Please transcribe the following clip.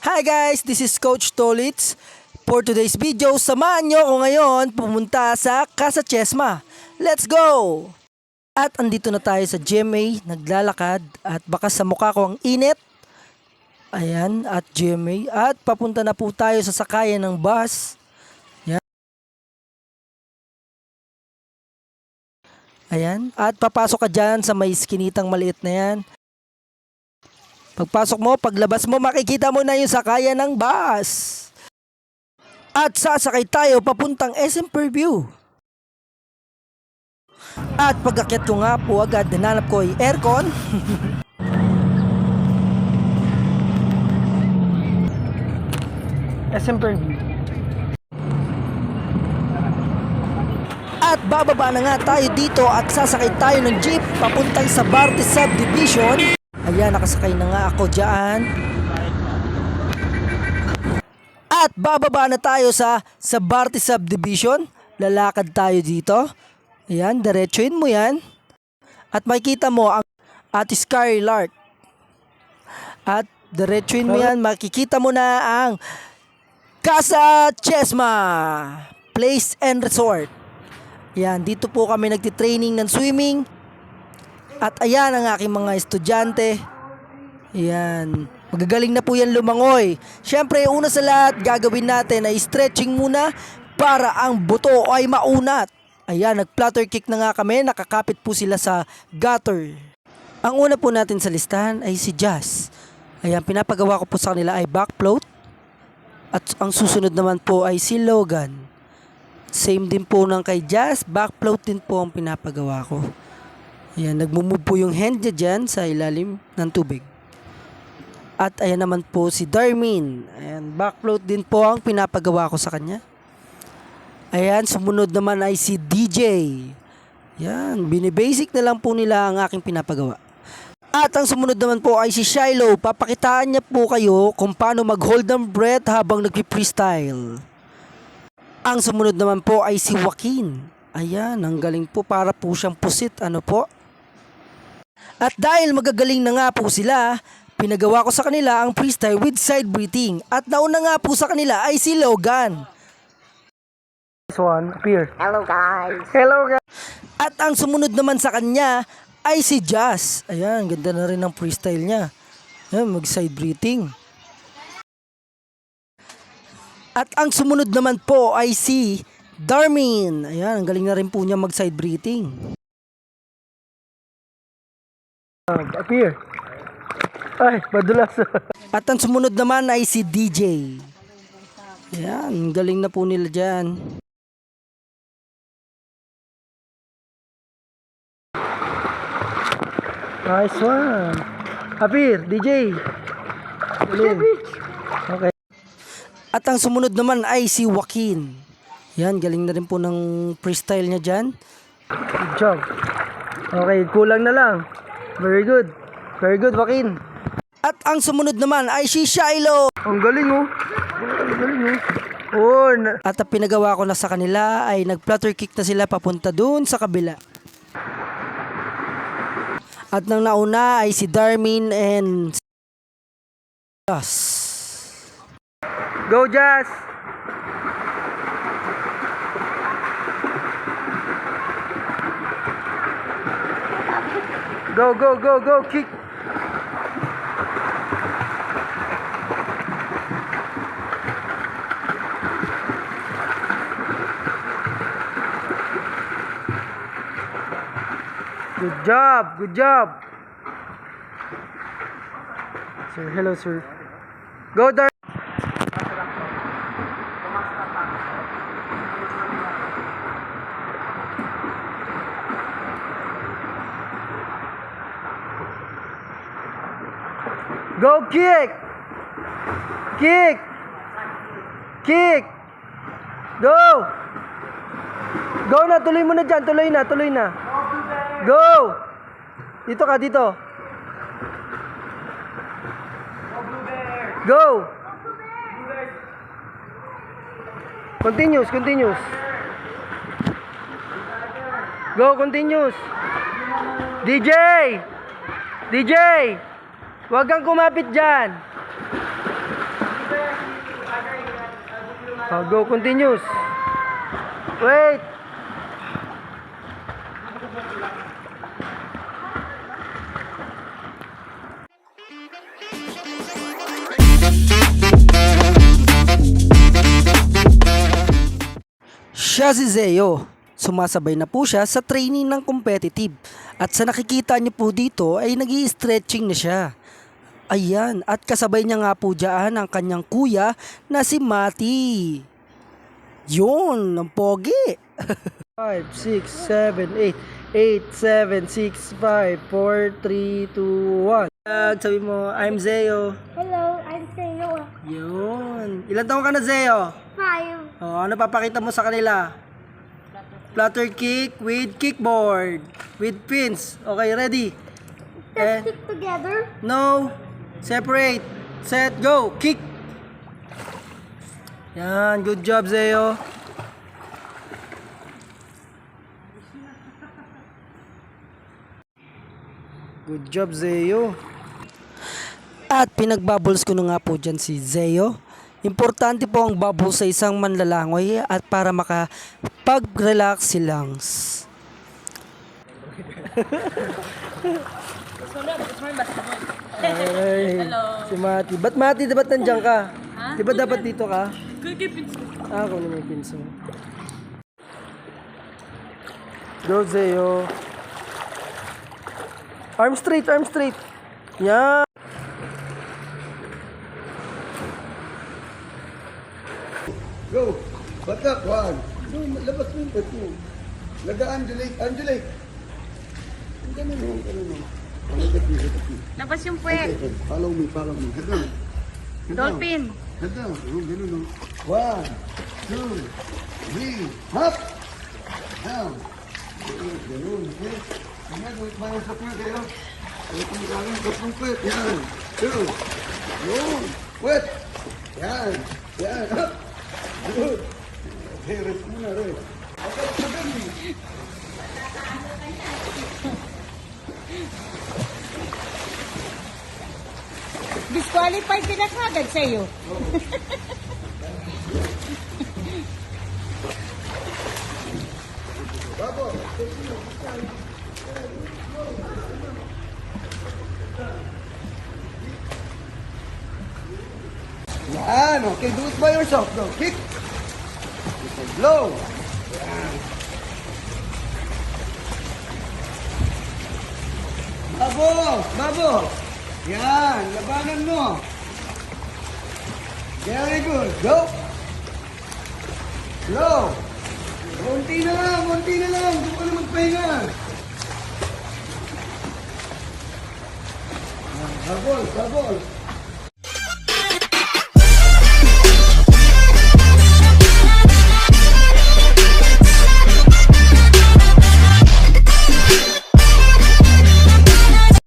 Hi guys, this is Coach Tolitz. For today's video, samahan nyo ako ngayon pumunta sa Casa Chesma. Let's go! At andito na tayo sa GMA, naglalakad at baka sa mukha ko ang init. Ayan, at GMA. At papunta na po tayo sa sakayan ng bus. Ayan, at papasok ka dyan sa may skinitang maliit na yan. Pagpasok mo, paglabas mo, makikita mo na yung sakayan ng bus. At sasakay tayo papuntang SM Fairview. At pag-akyat ko nga po agad, nananap ko ay aircon. SM Fairview. At bababa na nga tayo dito at sasakay tayo ng jeep papuntang sa Barte Subdivision. Ayan, nakasakay na nga ako dyan. At bababa na tayo sa Barte Subdivision. Lalakad tayo dito. Ayan, diretsuin mo yan. At makikita mo ang Ate Skylark. At diretsuin mo yan, makikita mo na ang Casa Chesma Place and Resort. Yan, dito po kami nagtitraining ng swimming. At ayan ang aking mga estudyante. Yan, magagaling na po yan lumangoy. Siyempre, una sa lahat, gagawin natin ay stretching muna para ang buto ay maunat. Ayan, nag-flutter kick na nga kami, nakakapit po sila sa gutter. Ang una po natin sa listahan ay si Jazz. Ayan, pinapagawa ko po sa kanila ay back float. At ang susunod naman po ay si Logan. Same din po ng kay Jazz, back float din po ang pinapagawa ko. Ayan, nagmumove po yung hand niya dyan sa ilalim ng tubig. At ayan naman po si Darmin. Ayan, back float din po ang pinapagawa ko sa kanya. Ayan, sumunod naman ay si DJ. Ayan, binibasic na lang po nila ang aking pinapagawa. At ang sumunod naman po ay si Shiloh. Papakitaan niya po kayo kung paano mag-hold ng breath habang nag-freestyle. Ang sumunod naman po ay si Joaquin. Ayan, ang galing po, para po siyang pusit. Ano po? At dahil magagaling na nga po sila, pinagawa ko sa kanila ang freestyle with side breathing. At nauna nga po sa kanila ay si Logan. This one, appear. Hello guys. Hello guys. At ang sumunod naman sa kanya ay si Jazz. Ayan, ganda na rin ang freestyle niya. Ayan, mag-side breathing. At ang sumunod naman po ay si Darmin. Ayan, ang galing na rin po niya mag-side breathing. Appear. Ay, madulas. At ang sumunod naman ay si DJ. Ayan, galing na po nila dyan. Nice one. Appear, DJ. Galing. Okay. At ang sumunod naman ay si Joaquin. Yan, galing na rin po ng freestyle niya dyan. Good job. Okay, kulang na lang. Very good. Very good, Joaquin. At ang sumunod naman ay si Shiloh. Ang galing oh. Ang galing oh. At ang pinagawa ko na sa kanila ay nag-flutter kick na sila papunta dun sa kabila. At nang nauna ay si Darmin and Jazz. Go Jazz! Go, go, go, go, kick! Good job, good job! Sir, hello sir. Go Dar! Go kick! Kick! Kick! Go! Go na, tuloy mo na dyan, tuloy na, tuloy na. Go! Dito ka, dito. Go! Continuous, continuous. Go, continuous. DJ! DJ! Huwag kang kumapit dyan. Go, continuous. Wait. Siya si Zeo. Sumasabay na po siya sa training ng competitive. At sa nakikita niyo po dito ay nag-i-stretching na siya. Ayan, at kasabay niya nga po dyan ang kanyang kuya na si Mati. Yun, ang pogi. 5, 6, 7, 8, 8, 7, 6, 5, 4, 3, 2, 1. Sabi mo, I'm Zeo. Hello, I'm Sayo. Yun. Ilan taon ka na, Zeo? 5. Ano papakita mo sa kanila? Flutter kick with kickboard. With pins. Okay, ready? Let's stick together. No. Separate. Set, go. Kick. Yan. Good job, Zeo. Good job, Zeo. At pinagbubbles ko na nga po dyan si Zeo. Importante po ang bubble sa isang manlalangoy at para makapag-relax si lungs. Ay, si Mati. Ba't Mati, dapat nandiyan ka? Di ba dapat dito ka? Ako na may pinso. Go, Zeo. Arm straight, arm straight. Yan. Go! Batak! One! So, labas mo yung pet mo. Nag-undulate, undulate. Ganun mo, ganun mo. Look at me, look at me. Labas yung puwet. Okay, follow me, follow me. Head down. Head down. Dolphin. Head down. Oh, ganun o. 1, 2, 3, hop! Down. Ganun, ganun. Okay? Ganyan, wait ba yung sa puwet kayo? Wait mo galing, wait mo puwet. Yan. 2. Yun. Puwet. Yan. Yan. Hop! Good. Okay, rest muna, rest. Okay, sabi. Disqualified ka na kagad sa'yo. Babo. Yan, okay, do it by yourself. Go, kick. Blow. Yan. Babo, babo. Yan, labanan mo. Very good. Go. Blow. Munti na lang, munti na lang. Doon ka na magpahinga. Yan, Babol, babol.